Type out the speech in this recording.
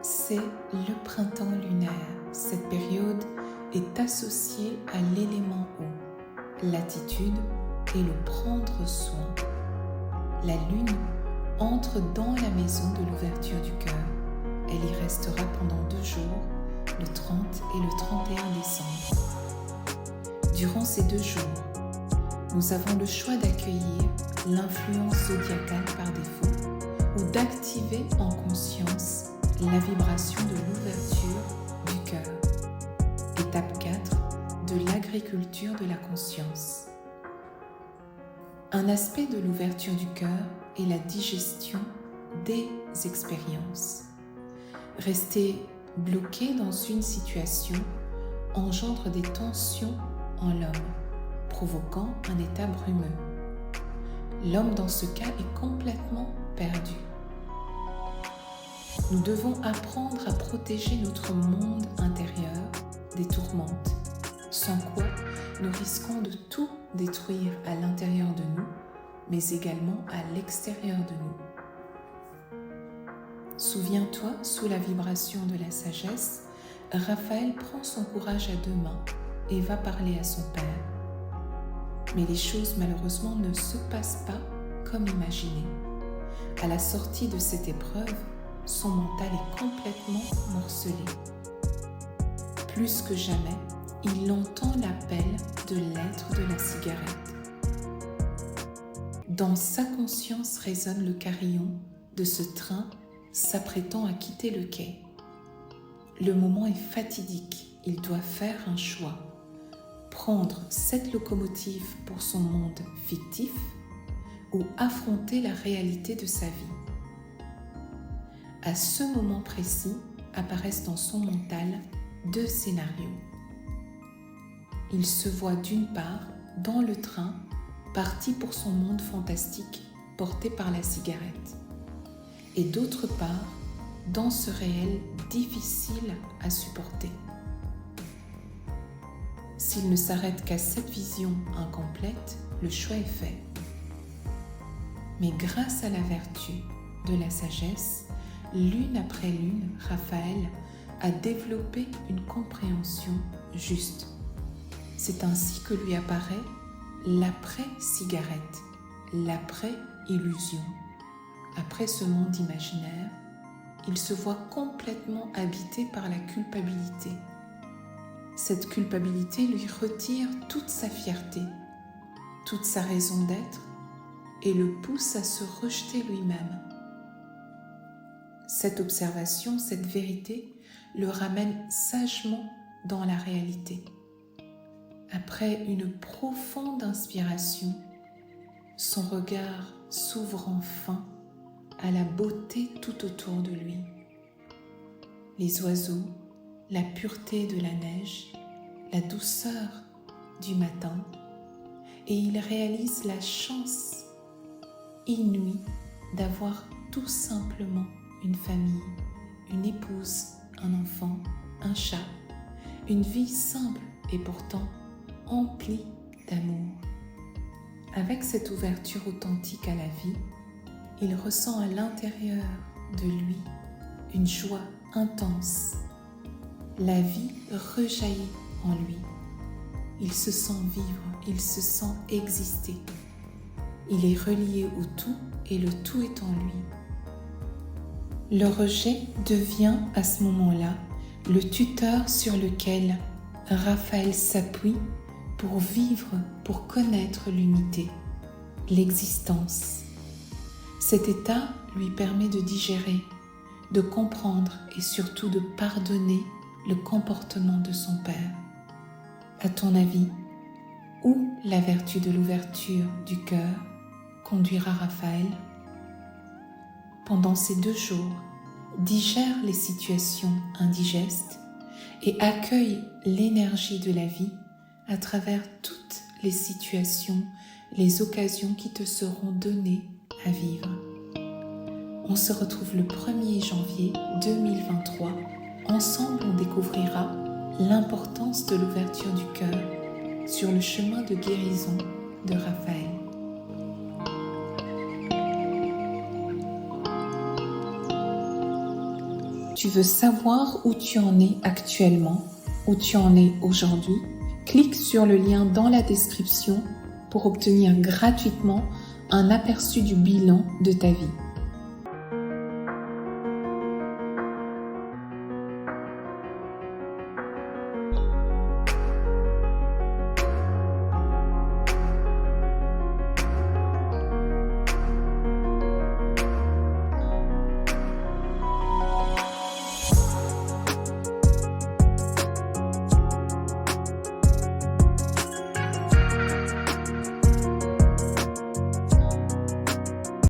C'est le printemps lunaire. Cette période est associée à l'élément eau, l'attitude et le prendre soin. La lune entre dans la maison de l'ouverture du cœur. Elle y restera pendant 2 jours, le 30 et le 31 décembre. Durant ces 2 jours, nous avons le choix d'accueillir l'influence zodiacale par défaut ou d'activer en conscience la vibration de l'ouverture du cœur. Étape 4 de l'agriculture de la conscience. Un aspect de l'ouverture du cœur est la digestion des expériences. Rester bloqué dans une situation engendre des tensions en l'homme, provoquant un état brumeux. L'homme dans ce cas est complètement perdu. Nous devons apprendre à protéger notre monde intérieur des tourmentes, sans quoi nous risquons de tout détruire à l'intérieur de nous, mais également à l'extérieur de nous. Souviens-toi, sous la vibration de la sagesse, Raphaël prend son courage à 2 mains et va parler à son père. Mais les choses malheureusement ne se passent pas comme imaginé. À la sortie de cette épreuve, son mental est complètement morcelé. Plus que jamais, il entend l'appel de l'être de la cigarette. Dans sa conscience résonne le carillon de ce train s'apprêtant à quitter le quai. Le moment est fatidique, il doit faire un choix. Prendre cette locomotive pour son monde fictif ou affronter la réalité de sa vie. À ce moment précis, apparaissent dans son mental 2 scénarios. Il se voit d'une part dans le train, parti pour son monde fantastique porté par la cigarette, et d'autre part dans ce réel difficile à supporter. S'il ne s'arrête qu'à cette vision incomplète, le choix est fait. Mais grâce à la vertu de la sagesse, lune après lune, Raphaël a développé une compréhension juste. C'est ainsi que lui apparaît l'après-cigarette, l'après-illusion. Après ce monde imaginaire, il se voit complètement habité par la culpabilité. Cette culpabilité lui retire toute sa fierté, toute sa raison d'être et le pousse à se rejeter lui-même. Cette observation, cette vérité, le ramène sagement dans la réalité. Après une profonde inspiration, son regard s'ouvre enfin à la beauté tout autour de lui. Les oiseaux, la pureté de la neige, la douceur du matin, et il réalise la chance inouïe d'avoir tout simplement une famille, une épouse, un enfant, un chat, une vie simple et pourtant emplie d'amour. Avec cette ouverture authentique à la vie, il ressent à l'intérieur de lui une joie intense. La vie rejaillit en lui. Il se sent vivre, il se sent exister. Il est relié au tout et le tout est en lui. Le rejet devient à ce moment-là le tuteur sur lequel Raphaël s'appuie pour vivre, pour connaître l'unité, l'existence. Cet état lui permet de digérer, de comprendre et surtout de pardonner le comportement de son père. À ton avis, où la vertu de l'ouverture du cœur conduira Raphaël? Pendant ces 2 jours, digère les situations indigestes et accueille l'énergie de la vie à travers toutes les situations, les occasions qui te seront données à vivre. On se retrouve le 1er janvier 2023. Ensemble, on découvrira l'importance de l'ouverture du cœur sur le chemin de guérison de Raphaël. tu veux savoir où tu en es actuellement, où tu en es aujourd'hui, clique sur le lien dans la description pour obtenir gratuitement un aperçu du bilan de ta vie.